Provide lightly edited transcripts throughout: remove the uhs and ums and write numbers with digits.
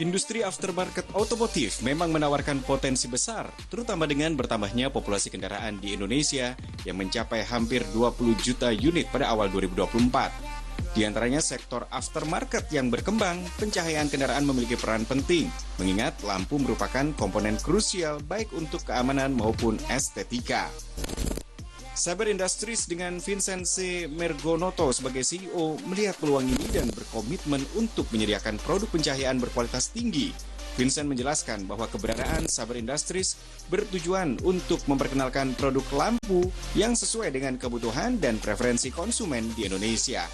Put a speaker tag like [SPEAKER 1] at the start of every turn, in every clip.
[SPEAKER 1] Industri aftermarket otomotif memang menawarkan potensi besar, terutama dengan bertambahnya populasi kendaraan di Indonesia yang mencapai hampir 20 juta unit pada awal 2024. Di antaranya sektor aftermarket yang berkembang, pencahayaan kendaraan memiliki peran penting, mengingat lampu merupakan komponen krusial baik untuk keamanan maupun estetika. Saber Industries dengan Vincent C. Mergonoto sebagai CEO melihat peluang ini dan berkomitmen untuk menyediakan produk pencahayaan berkualitas tinggi. Vincent menjelaskan bahwa keberadaan Saber Industries bertujuan untuk memperkenalkan produk lampu yang sesuai dengan kebutuhan dan preferensi konsumen di Indonesia.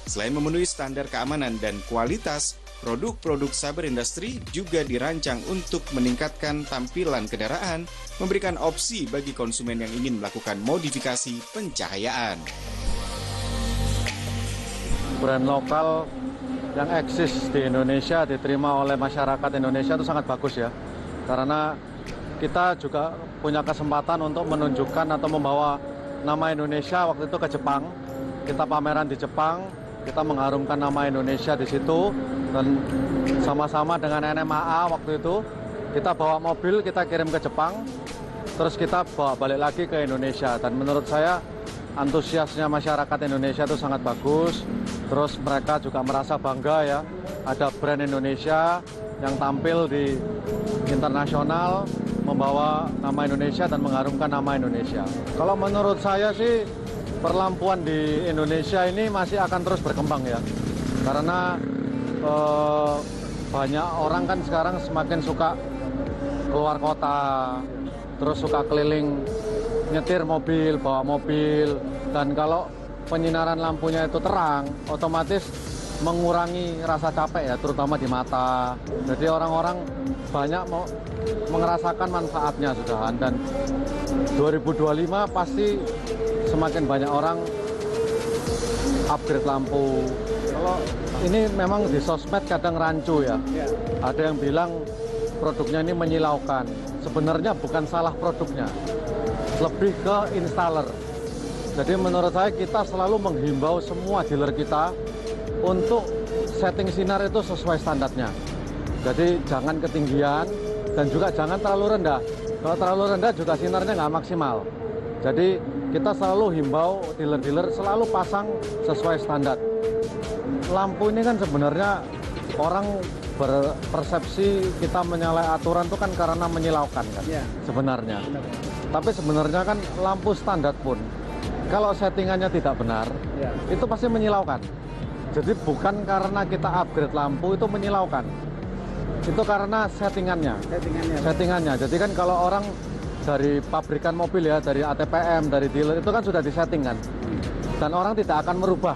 [SPEAKER 1] Selain memenuhi standar keamanan dan kualitas, produk-produk Saber Industry juga dirancang untuk meningkatkan tampilan kendaraan, memberikan opsi bagi konsumen yang ingin melakukan modifikasi pencahayaan.
[SPEAKER 2] Brand lokal yang eksis di Indonesia diterima oleh masyarakat Indonesia itu sangat bagus ya. Karena kita juga punya kesempatan untuk menunjukkan atau membawa nama Indonesia waktu itu ke Jepang. Kita pameran di Jepang, kita mengharumkan nama Indonesia di situ, dan sama-sama dengan NMAA waktu itu kita bawa mobil, kita kirim ke Jepang, terus kita bawa balik lagi ke Indonesia. Dan menurut saya antusiasnya masyarakat Indonesia itu sangat bagus. Terus mereka juga merasa bangga ya, ada brand Indonesia yang tampil di internasional, membawa nama Indonesia dan mengharumkan nama Indonesia. Kalau menurut saya sih perlampuan di Indonesia ini masih akan terus berkembang ya, karena banyak orang kan sekarang semakin suka keluar kota, terus suka keliling nyetir mobil, bawa mobil, dan kalau penyinaran lampunya itu terang, otomatis mengurangi rasa capek ya, terutama di mata. Jadi orang-orang banyak merasakan manfaatnya sudahan, dan 2025 pasti semakin banyak orang upgrade lampu. Kalau ini memang di sosmed kadang rancu ya. Ada yang bilang produknya ini menyilaukan. Sebenarnya bukan salah produknya, lebih ke installer. Jadi menurut saya kita selalu menghimbau semua dealer kita untuk setting sinar itu sesuai standarnya. Jadi jangan ketinggian dan juga jangan terlalu rendah. Kalau terlalu rendah juga sinarnya nggak maksimal. Jadi kita selalu himbau dealer-dealer selalu pasang sesuai standar. Lampu ini kan sebenarnya orang berpersepsi kita menyalahi aturan itu kan karena menyilaukan kan sebenarnya. Tapi sebenarnya kan lampu standar pun kalau settingannya tidak benar itu pasti menyilaukan. Jadi bukan karena kita upgrade lampu itu menyilaukan. Itu karena settingannya. Jadi kan kalau orang dari pabrikan mobil ya, dari ATPM, dari dealer itu kan sudah disetting kan. Dan orang tidak akan merubah.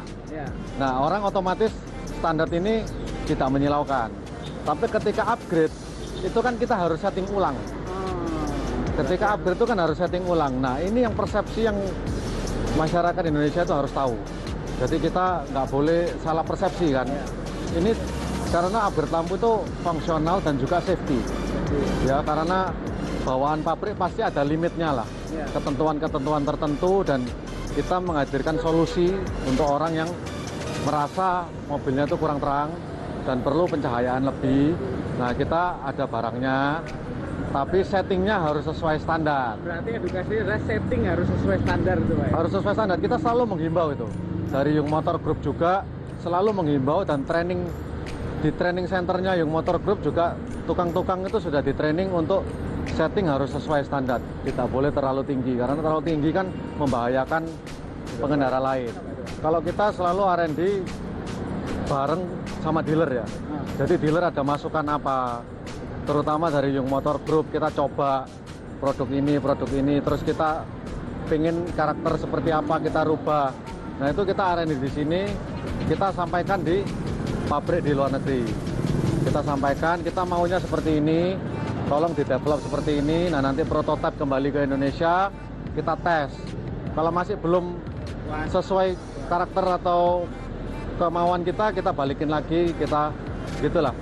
[SPEAKER 2] Nah, orang otomatis standar ini tidak menyilaukan. Tapi ketika upgrade itu kan kita harus setting ulang. Ketika upgrade itu kan harus setting ulang. Nah, ini yang persepsi yang masyarakat Indonesia itu harus tahu. Jadi kita nggak boleh salah persepsi kan. Ini karena upgrade lampu itu fungsional dan juga safety. Ya, karena bawaan pabrik pasti ada limitnya lah, ketentuan-ketentuan tertentu, dan kita menghadirkan solusi untuk orang yang merasa mobilnya itu kurang terang dan perlu pencahayaan lebih. Nah, kita ada barangnya, tapi settingnya harus sesuai standar.
[SPEAKER 3] Berarti edukasi adalah setting harus sesuai standar itu, Pak?
[SPEAKER 2] Harus sesuai standar, kita selalu menghimbau itu. Dari Yung Motor Group juga selalu menghimbau, dan di training centernya Yung Motor Group juga tukang-tukang itu sudah di training untuk setting harus sesuai standar, tidak boleh terlalu tinggi, karena terlalu tinggi kan membahayakan pengendara lain. Kalau kita selalu R&D bareng sama dealer ya, jadi dealer ada masukan apa, terutama dari Yung Motor Group, kita coba produk ini, terus kita pengen karakter seperti apa kita rubah. Nah, itu kita R&D di sini, kita sampaikan di pabrik di luar negeri. Kita sampaikan, kita maunya seperti ini, tolong di-develop seperti ini. Nah, nanti prototipe kembali ke Indonesia, kita tes. Kalau masih belum sesuai karakter atau kemauan kita balikin lagi, kita gitulah,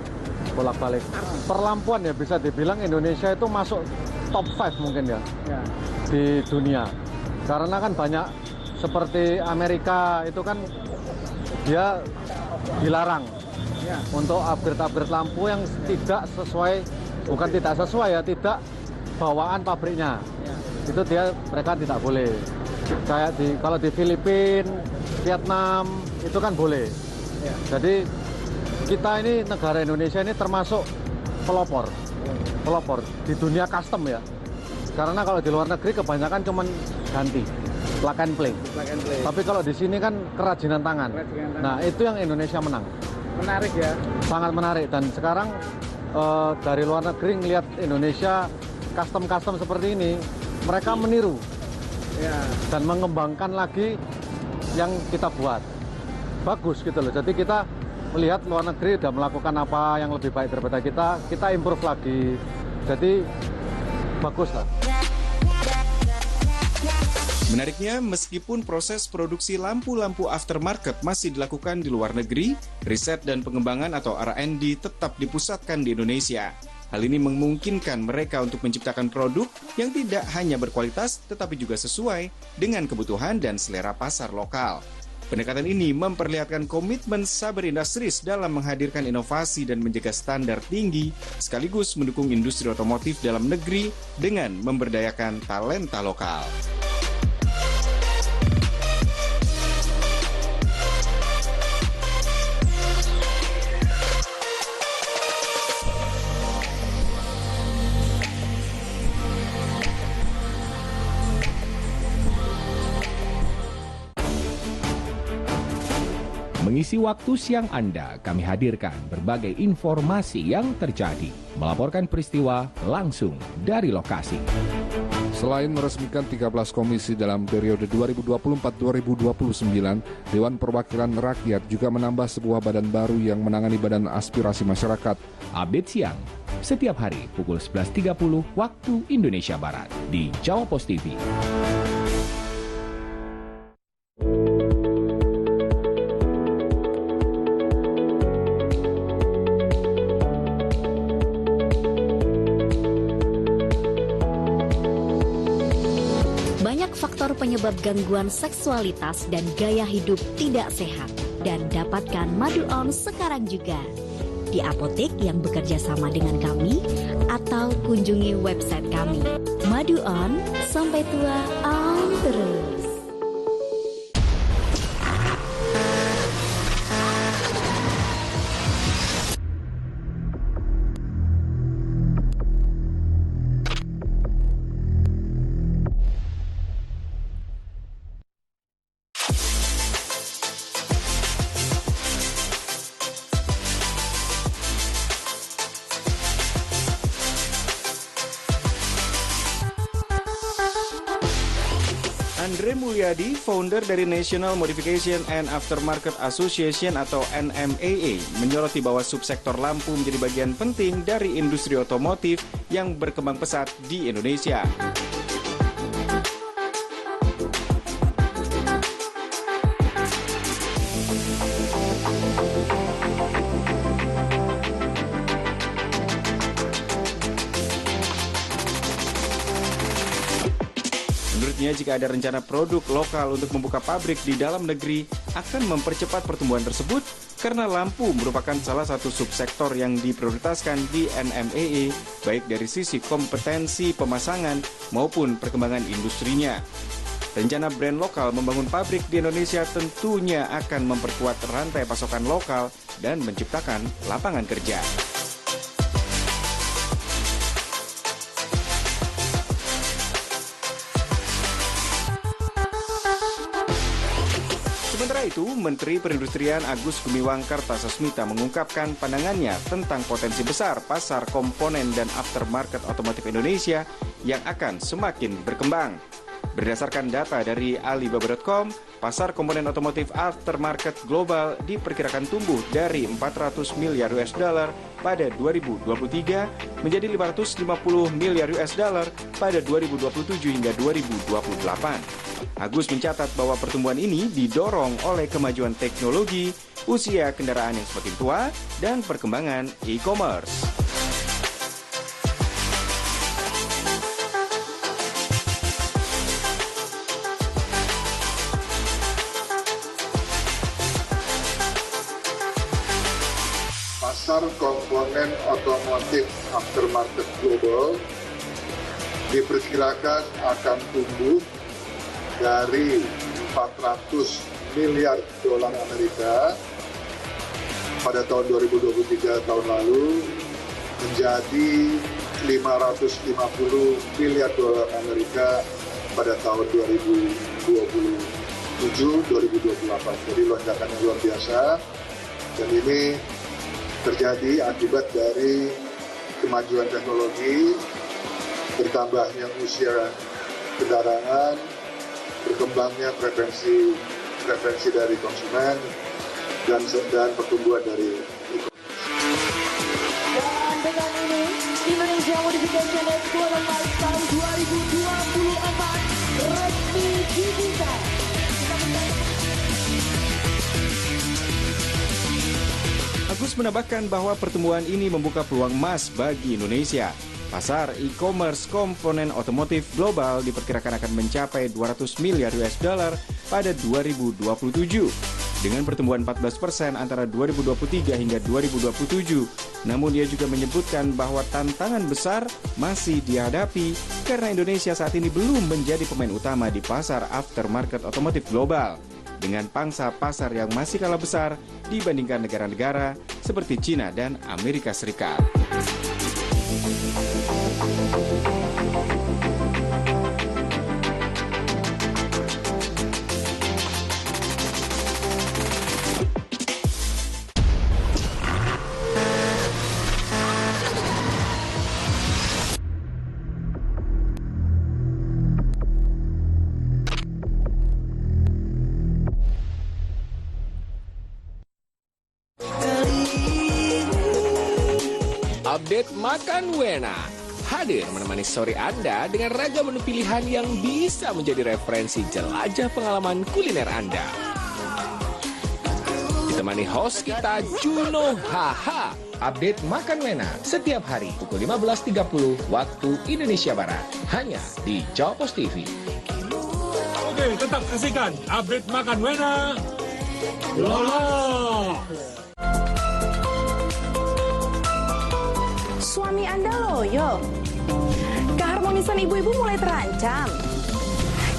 [SPEAKER 2] bolak-balik. Perlampuan ya bisa dibilang Indonesia itu masuk top 5 mungkin ya di dunia. Karena kan banyak seperti Amerika itu kan dia dilarang.
[SPEAKER 3] Ya.
[SPEAKER 2] untuk upgrade lampu yang tidak sesuai, bukan tidak sesuai ya, tidak bawaan pabriknya.
[SPEAKER 3] Ya.
[SPEAKER 2] Itu mereka tidak boleh. Kayak kalau di Filipina, Vietnam itu kan boleh.
[SPEAKER 3] Ya.
[SPEAKER 2] Jadi kita ini negara Indonesia ini termasuk pelopor di dunia custom ya. Karena kalau di luar negeri kebanyakan cuman ganti plug and play.
[SPEAKER 3] Plug and play.
[SPEAKER 2] Tapi kalau di sini kan kerajinan tangan. Nah, itu yang Indonesia menang.
[SPEAKER 3] Menarik ya.
[SPEAKER 2] Sangat menarik, dan sekarang dari luar negeri ngelihat Indonesia custom seperti ini, mereka meniru
[SPEAKER 3] Ya.
[SPEAKER 2] dan mengembangkan lagi yang kita buat. Bagus gitu loh. Jadi kita melihat luar negeri udah melakukan apa yang lebih baik daripada kita improve lagi. Jadi bagus lah.
[SPEAKER 1] Menariknya, meskipun proses produksi lampu-lampu aftermarket masih dilakukan di luar negeri, riset dan pengembangan atau R&D tetap dipusatkan di Indonesia. Hal ini memungkinkan mereka untuk menciptakan produk yang tidak hanya berkualitas, tetapi juga sesuai dengan kebutuhan dan selera pasar lokal. Pendekatan ini memperlihatkan komitmen Saber Industries dalam menghadirkan inovasi dan menjaga standar tinggi, sekaligus mendukung industri otomotif dalam negeri dengan memberdayakan talenta lokal.
[SPEAKER 4] Mengisi waktu siang Anda, kami hadirkan berbagai informasi yang terjadi. Melaporkan peristiwa langsung dari lokasi.
[SPEAKER 5] Selain meresmikan 13 komisi dalam periode 2024-2029, Dewan Perwakilan Rakyat juga menambah sebuah badan baru yang menangani badan aspirasi masyarakat.
[SPEAKER 4] Update siang, setiap hari pukul 11.30 waktu Indonesia Barat di Jawa Post TV.
[SPEAKER 6] Faktor penyebab gangguan seksualitas dan gaya hidup tidak sehat, dan dapatkan Madu On sekarang juga di apotek yang bekerja sama dengan kami atau kunjungi website kami. Madu On, sampai tua on terus.
[SPEAKER 1] Andre Mulyadi, founder dari National Modification and Aftermarket Association atau NMAA, menyoroti bahwa subsektor lampu menjadi bagian penting dari industri otomotif yang berkembang pesat di Indonesia. Menurutnya, jika ada rencana produk lokal untuk membuka pabrik di dalam negeri, akan mempercepat pertumbuhan tersebut karena lampu merupakan salah satu subsektor yang diprioritaskan di NMAA, baik dari sisi kompetensi pemasangan maupun perkembangan industrinya. Rencana brand lokal membangun pabrik di Indonesia tentunya akan memperkuat rantai pasokan lokal dan menciptakan lapangan kerja. Sementara itu, Menteri Perindustrian Agus Gumiwang Kartasasmita mengungkapkan pandangannya tentang potensi besar pasar komponen dan aftermarket otomotif Indonesia yang akan semakin berkembang. Berdasarkan data dari Alibaba.com, pasar komponen otomotif aftermarket global diperkirakan tumbuh dari 400 miliar US dollar pada 2023 menjadi 550 miliar US dollar pada 2027 hingga 2028. Agus mencatat bahwa pertumbuhan ini didorong oleh kemajuan teknologi, usia kendaraan yang semakin tua, dan perkembangan e-commerce.
[SPEAKER 7] pasar komponen otomotif aftermarket global diperkirakan akan tumbuh dari 400 miliar dolar Amerika pada tahun 2023 tahun lalu menjadi 550 miliar dolar Amerika pada tahun 2027-2028. Jadi lonjakannya luar biasa, dan ini terjadi akibat dari kemajuan teknologi, bertambahnya usia kendaraan, berkembangnya preferensi dari konsumen, dan pertumbuhan dari ekonomi.
[SPEAKER 8] Dan dengan ini, Indonesia Modification Expo tahun 2024 resmi dibuka.
[SPEAKER 1] Agus menambahkan bahwa pertemuan ini membuka peluang emas bagi Indonesia. Pasar e-commerce komponen otomotif global diperkirakan akan mencapai 200 miliar US dollar pada 2027 dengan pertumbuhan 14% antara 2023 hingga 2027. Namun dia juga menyebutkan bahwa tantangan besar masih dihadapi karena Indonesia saat ini belum menjadi pemain utama di pasar aftermarket otomotif global dengan pangsa pasar yang masih kalah besar dibandingkan negara-negara seperti China dan Amerika Serikat.
[SPEAKER 4] Update Makan Wena hadir menemani sore Anda dengan ragam menu pilihan yang bisa menjadi referensi jelajah pengalaman kuliner Anda. Ditemani host kita Juno Haha. Update Makan Wena setiap hari pukul 15.30 waktu Indonesia Barat hanya di Jawa Pos TV.
[SPEAKER 9] Oke, tetap kasihkan Update Makan Wena. Lola.
[SPEAKER 8] Suami Anda loyo. Keharmonisan ibu-ibu mulai terancam.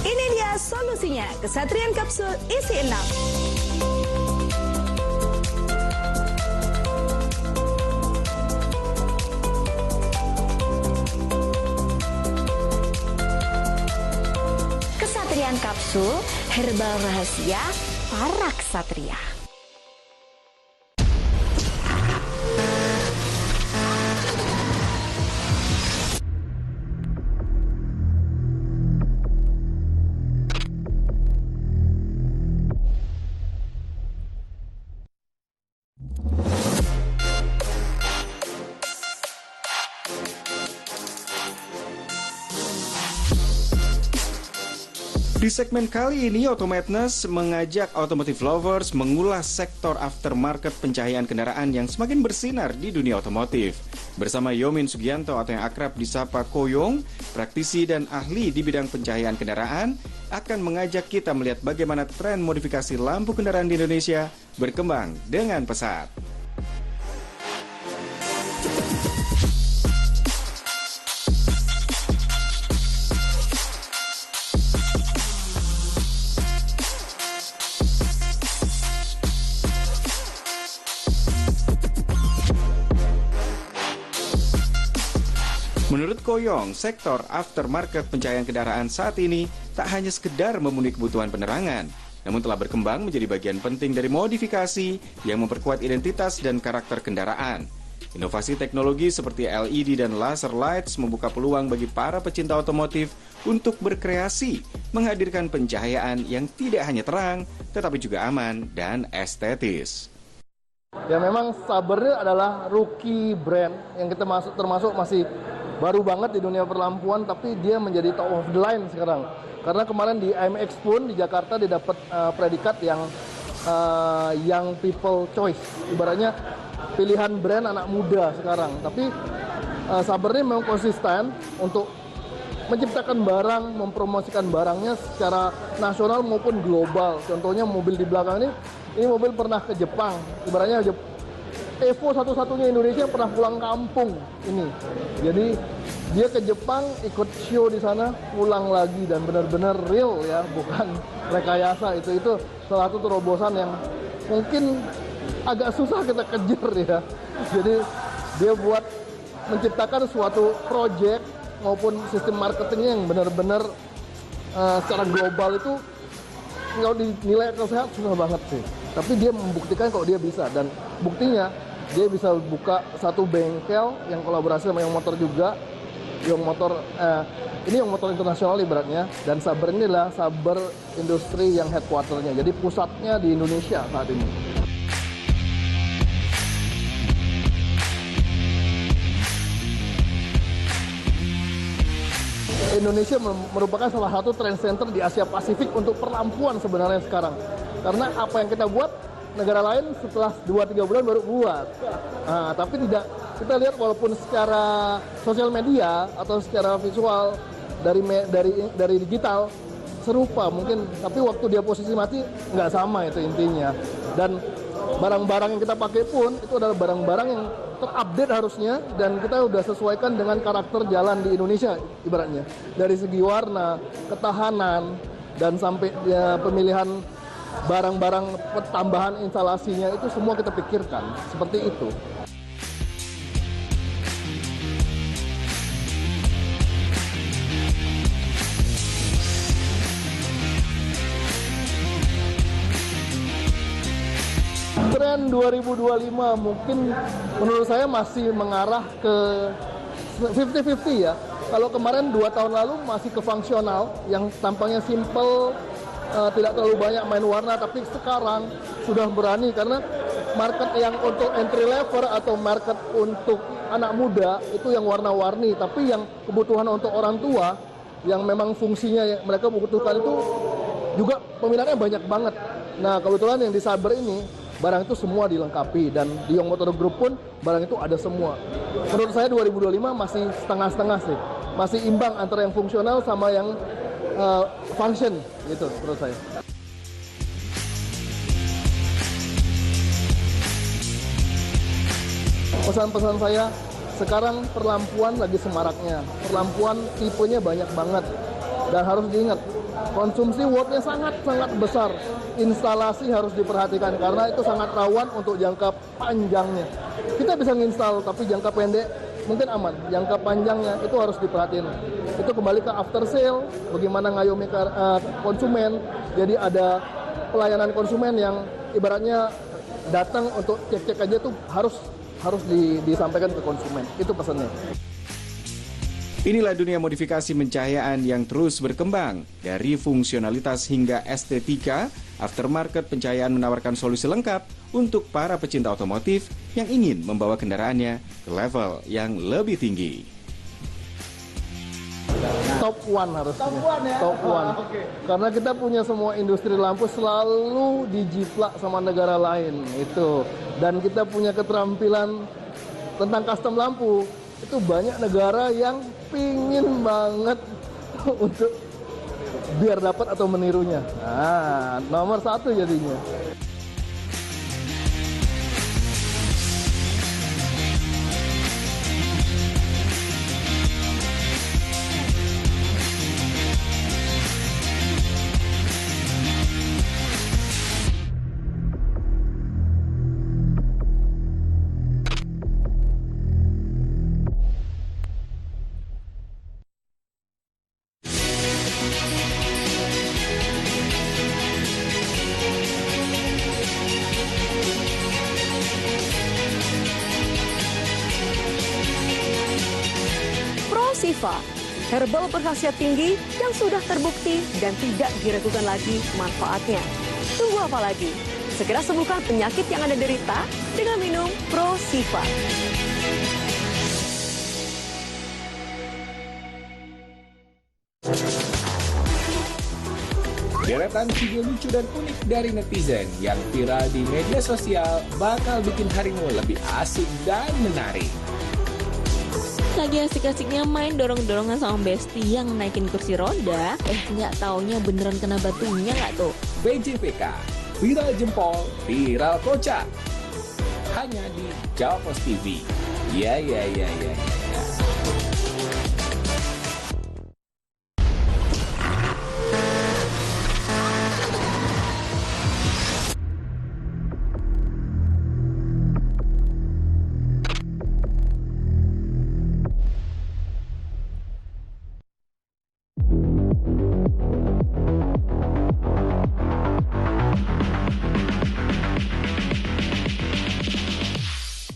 [SPEAKER 8] Ini dia solusinya, Kesatrian Kapsul isi 6. Kesatrian Kapsul, herbal rahasia para ksatria.
[SPEAKER 1] Di segmen kali ini, Automadness mengajak automotive lovers mengulas sektor aftermarket pencahayaan kendaraan yang semakin bersinar di dunia otomotif. Bersama Yomin Sugianto atau yang akrab disapa Koyong, praktisi dan ahli di bidang pencahayaan kendaraan, akan mengajak kita melihat bagaimana tren modifikasi lampu kendaraan di Indonesia berkembang dengan pesat. Menurut Koyong, sektor aftermarket pencahayaan kendaraan saat ini tak hanya sekedar memenuhi kebutuhan penerangan, namun telah berkembang menjadi bagian penting dari modifikasi yang memperkuat identitas dan karakter kendaraan. Inovasi teknologi seperti LED dan laser lights membuka peluang bagi para pecinta otomotif untuk berkreasi, menghadirkan pencahayaan yang tidak hanya terang, tetapi juga aman dan estetis.
[SPEAKER 2] Ya memang Saber adalah rookie brand yang kita termasuk masih baru banget di dunia perlampuan, tapi dia menjadi top of the line sekarang. Karena kemarin di IMX pun di Jakarta dia dapat predikat yang young people choice. Ibaratnya pilihan brand anak muda sekarang. Tapi Saber ini memang konsisten untuk menciptakan barang, mempromosikan barangnya secara nasional maupun global. Contohnya mobil di belakang ini mobil pernah ke Jepang. Ibaratnya
[SPEAKER 10] Evo satu-satunya Indonesia yang pernah pulang kampung ini. Jadi dia ke Jepang ikut show di sana, pulang lagi dan benar-benar real ya, bukan rekayasa. Itu salah satu terobosan yang mungkin agak susah kita kejar ya. Jadi dia buat menciptakan suatu project maupun sistem marketingnya yang benar-benar secara global itu kalau dinilai akal sehat susah banget sih. Tapi dia membuktikan kalau dia bisa, dan buktinya dia bisa buka satu bengkel yang kolaborasi sama Young Motor juga. Young Motor ini Young Motor internasional ibaratnya, dan Saber ini adalah Saber industri yang headquarternya. Jadi pusatnya di Indonesia saat ini. Indonesia merupakan salah satu trend center di Asia Pasifik untuk perlampuan sebenarnya sekarang. Karena apa yang kita buat, negara lain setelah 2-3 bulan baru buat. Nah, tapi tidak, kita lihat walaupun secara sosial media atau secara visual dari digital serupa mungkin, tapi waktu dia posisi mati nggak sama, itu intinya. Dan barang-barang yang kita pakai pun itu adalah barang-barang yang terupdate harusnya, dan kita udah sesuaikan dengan karakter jalan di Indonesia ibaratnya. Dari segi warna, ketahanan, dan sampai pemilihan barang-barang tambahan instalasinya itu semua kita pikirkan seperti itu. Tren 2025 mungkin menurut saya masih mengarah ke 50-50 ya. Kalau kemarin 2 tahun lalu masih ke fungsional yang tampaknya simple, tidak terlalu banyak main warna, tapi sekarang sudah berani karena market yang untuk entry level atau market untuk anak muda itu yang warna-warni, tapi yang kebutuhan untuk orang tua yang memang fungsinya yang mereka butuhkan itu juga peminatnya banyak banget. Nah, kebetulan yang di Saber ini barang itu semua dilengkapi, dan di Young Motor Group pun barang itu ada semua. Menurut saya 2025 masih setengah-setengah sih. Masih imbang antara yang fungsional sama yang function gitu menurut saya. Pesan-pesan saya, sekarang perlampuan lagi semaraknya. Perlampuan tipenya banyak banget. Dan harus diingat, konsumsi wattnya sangat-sangat besar. Instalasi harus diperhatikan karena itu sangat rawan untuk jangka panjangnya. Kita bisa nginstal, tapi jangka pendek mungkin aman. Jangka panjangnya itu harus diperhatiin. Itu kembali ke after sale, bagaimana ngayomi konsumen. Jadi ada pelayanan konsumen yang ibaratnya datang untuk cek-cek aja tuh harus disampaikan ke konsumen. Itu pesannya.
[SPEAKER 1] Inilah dunia modifikasi pencahayaan yang terus berkembang. Dari fungsionalitas hingga estetika, aftermarket pencahayaan menawarkan solusi lengkap untuk para pecinta otomotif yang ingin membawa kendaraannya ke level yang lebih tinggi.
[SPEAKER 10] Top one harusnya. Top one. Okay. Karena kita punya semua industri lampu selalu dijiplak sama negara lain itu. Dan kita punya keterampilan tentang custom lampu. Itu banyak negara yang pingin banget untuk biar dapat atau menirunya. Nah, nomor 1 jadinya.
[SPEAKER 8] Siva, herbal berkhasiat tinggi yang sudah terbukti dan tidak diragukan lagi manfaatnya. Tunggu apa lagi? Segera sembuhkan penyakit yang Anda derita dengan minum Pro Siva.
[SPEAKER 4] Deretan video lucu dan unik dari netizen yang viral di media sosial bakal bikin harimu lebih asik dan menarik.
[SPEAKER 11] Lagi asik-asiknya main dorong-dorongan sama Besti yang naikin kursi roda, nggak taunya beneran kena batunya nggak tuh?
[SPEAKER 4] BJPK, viral jempol, viral kocak. hanya di Jawa Pos TV. Ya.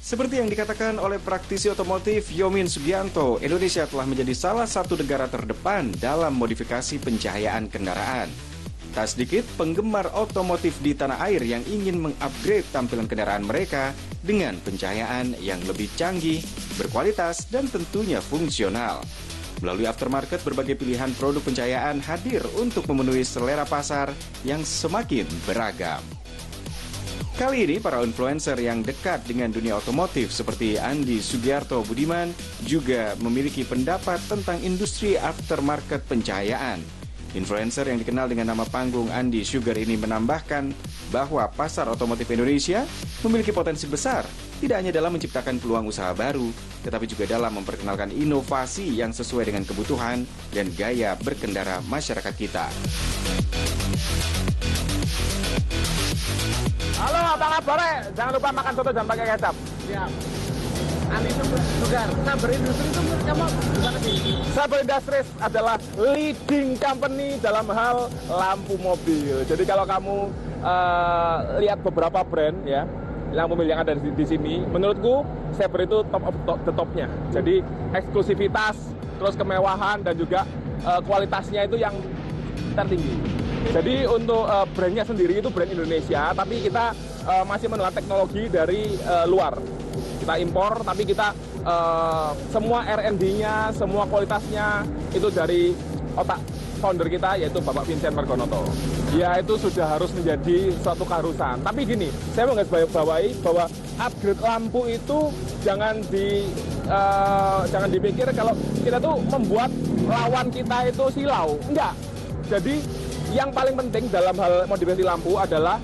[SPEAKER 1] Seperti yang dikatakan oleh praktisi otomotif Yomin Sugianto, Indonesia telah menjadi salah satu negara terdepan dalam modifikasi pencahayaan kendaraan. Tak sedikit penggemar otomotif di tanah air yang ingin mengupgrade tampilan kendaraan mereka dengan pencahayaan yang lebih canggih, berkualitas, dan tentunya fungsional. Melalui aftermarket, berbagai pilihan produk pencahayaan hadir untuk memenuhi selera pasar yang semakin beragam. Kali ini para influencer yang dekat dengan dunia otomotif seperti Andi Sugiarto Budiman juga memiliki pendapat tentang industri aftermarket pencahayaan. Influencer yang dikenal dengan nama panggung Andi Sugar ini menambahkan bahwa pasar otomotif Indonesia memiliki potensi besar, tidak hanya dalam menciptakan peluang usaha baru, tetapi juga dalam memperkenalkan inovasi yang sesuai dengan kebutuhan dan gaya berkendara masyarakat kita.
[SPEAKER 3] Halo, apa kabar? Jangan lupa makan soto dan pakai kecap. Siap. Andi Sugar, Saber Industri itu kamu gimana sih? Saber Industries adalah leading company dalam hal lampu mobil. Jadi kalau kamu lihat beberapa brand ya, lampu mobil yang ada di sini, menurutku Saber itu top of the topnya. Jadi eksklusivitas, terus kemewahan dan juga kualitasnya itu yang tertinggi. Jadi untuk brandnya sendiri itu brand Indonesia, tapi kita masih menelan teknologi dari luar. Kita impor, tapi kita semua R&D-nya, semua kualitasnya itu dari otak founder kita, yaitu Bapak Vincent Margonoto. Ya itu sudah harus menjadi suatu keharusan. Tapi gini, saya mau garisbawahi bahwa upgrade lampu itu jangan dipikir kalau kita tuh membuat lawan kita itu silau. Enggak. Jadi yang paling penting dalam hal modifikasi lampu adalah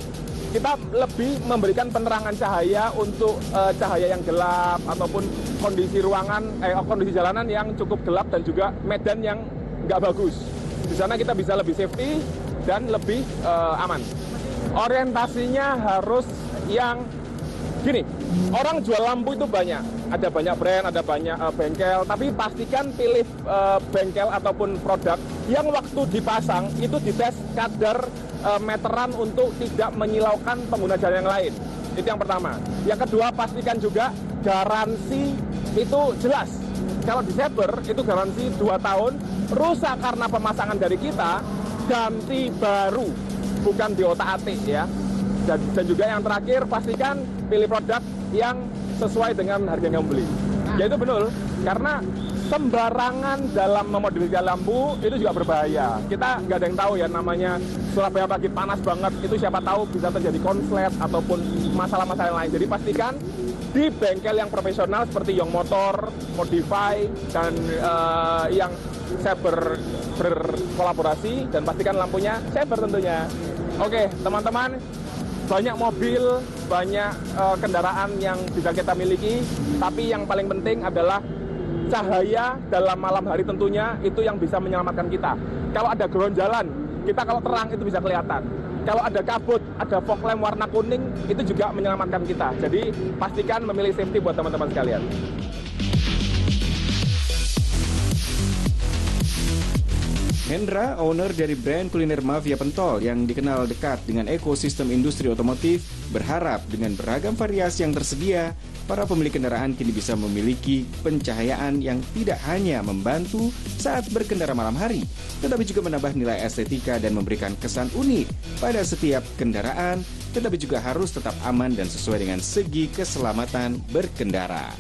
[SPEAKER 3] kita lebih memberikan penerangan cahaya untuk cahaya yang gelap ataupun kondisi ruangan, kondisi jalanan yang cukup gelap dan juga medan yang nggak bagus. Di sana kita bisa lebih safety dan lebih aman. Orientasinya harus yang gini, orang jual lampu itu banyak. Ada banyak brand, ada banyak bengkel, tapi pastikan pilih bengkel ataupun produk yang waktu dipasang itu dites kadar meteran untuk tidak menyilaukan pengguna jalan yang lain. Itu yang pertama. Yang kedua, pastikan juga garansi itu jelas. Kalau di Saber itu garansi 2 tahun, rusak karena pemasangan dari kita, ganti baru, bukan diotak-atik ya. Dan juga yang terakhir, pastikan pilih produk yang sesuai dengan harga yang kamu beli. Ya itu betul, karena sembarangan dalam memodifikasi lampu itu juga berbahaya. Kita nggak ada yang tahu ya, namanya Surabaya pagi panas banget, itu siapa tahu bisa terjadi konslet ataupun masalah-masalah yang lain. Jadi pastikan di bengkel yang profesional seperti Young Motor, Modify, dan yang Saber berkolaborasi, dan pastikan lampunya Saber tentunya. Oke, teman-teman, banyak mobil, banyak kendaraan yang bisa kita miliki, tapi yang paling penting adalah cahaya dalam malam hari tentunya itu yang bisa menyelamatkan kita. Kalau ada ground jalan, kita kalau terang itu bisa kelihatan. Kalau ada kabut, ada fog lamp warna kuning, itu juga menyelamatkan kita. Jadi pastikan memilih safety buat teman-teman sekalian.
[SPEAKER 1] Hendra, owner dari brand kuliner Mafia Pentol yang dikenal dekat dengan ekosistem industri otomotif, berharap dengan beragam variasi yang tersedia, para pemilik kendaraan kini bisa memiliki pencahayaan yang tidak hanya membantu saat berkendara malam hari, tetapi juga menambah nilai estetika dan memberikan kesan unik pada setiap kendaraan, tetapi juga harus tetap aman dan sesuai dengan segi keselamatan berkendara.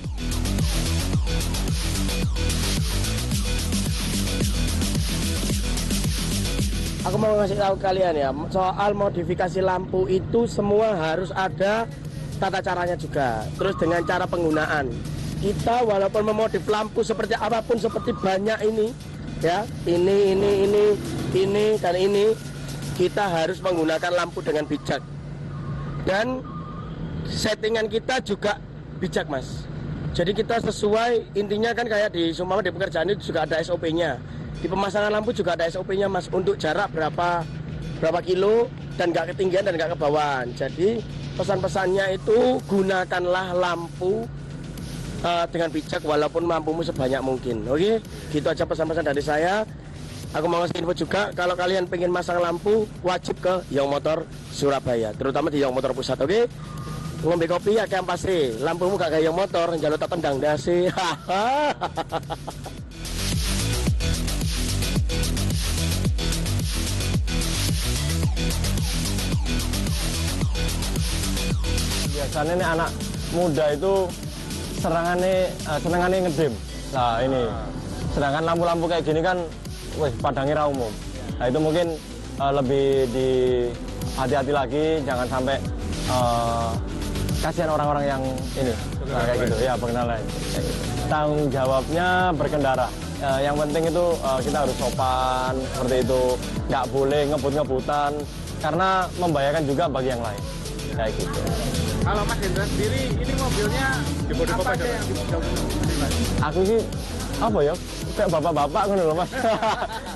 [SPEAKER 12] Aku mau ngasih tahu kalian ya, soal modifikasi lampu itu semua harus ada tata caranya juga. Terus dengan cara penggunaan. Kita walaupun memodif lampu seperti apapun, seperti banyak ini, ya, ini, dan ini, kita harus menggunakan lampu dengan bijak. Dan settingan kita juga bijak, Mas. Jadi kita sesuai, intinya kan kayak di Sumpama di pekerjaan itu juga ada SOP-nya. Di pemasangan lampu juga ada SOP-nya, Mas, untuk jarak berapa kilo dan nggak ketinggian dan nggak kebawaan. Jadi pesan-pesannya itu gunakanlah lampu dengan bijak walaupun mampumu sebanyak mungkin. Oke, gitu aja pesan-pesan dari saya. Aku mau ngasih info juga, kalau kalian pengen masang lampu wajib ke Young Motor Surabaya, terutama di Young Motor Pusat. Oke, ngombe kopi ya kayak pasti, lampumu gak kayak Young Motor, jalur tak tendang dasi.
[SPEAKER 13] Biasanya nih anak muda itu senangannya ngedim. Nah ini, sedangkan lampu-lampu kayak gini kan, wih padangnya umum. Nah itu mungkin lebih hati-hati lagi, jangan sampai kasihan orang-orang yang ini, nah, kayak gitu ya pengendara. Tanggung jawabnya berkendara. Yang penting itu kita harus sopan seperti itu, nggak boleh ngebut-ngebutan karena membahayakan juga bagi yang lain. Kayak gitu.
[SPEAKER 3] Kalau Mas Hendra sendiri, ini mobilnya apa aja yang
[SPEAKER 13] Aku sih apa ya, kayak bapak-bapak kan loh Mas.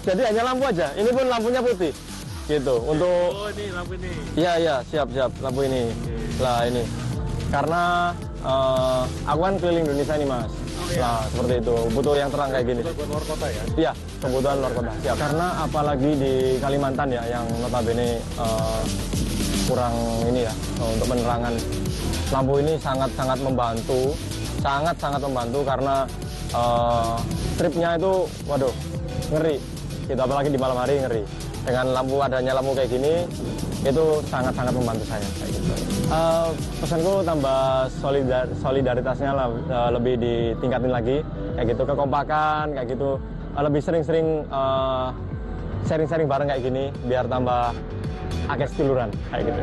[SPEAKER 13] Jadi hanya lampu aja. Ini pun lampunya putih, gitu. Untuk
[SPEAKER 3] ini lampu ini.
[SPEAKER 13] Iya siap lampu ini. Lah ini karena aku kan keliling Indonesia nih Mas. Nah seperti itu, butuh yang terang kayak gini.
[SPEAKER 3] Buat luar kota ya?
[SPEAKER 13] Iya, kebutuhan luar kota. Siap. Karena apalagi di Kalimantan ya, yang notabene kurang ini ya untuk penerangan. Lampu ini sangat membantu, sangat membantu karena tripnya itu, waduh, ngeri. Gitu, apalagi di malam hari ngeri. Dengan adanya lampu kayak gini, itu sangat membantu saya. Kayak gitu. Pesanku tambah solidaritasnya lebih ditingkatin lagi, kayak gitu, kekompakan, kayak gitu, lebih sering-sering sharing bareng kayak gini, biar tambah agak seduluran kayak gitu.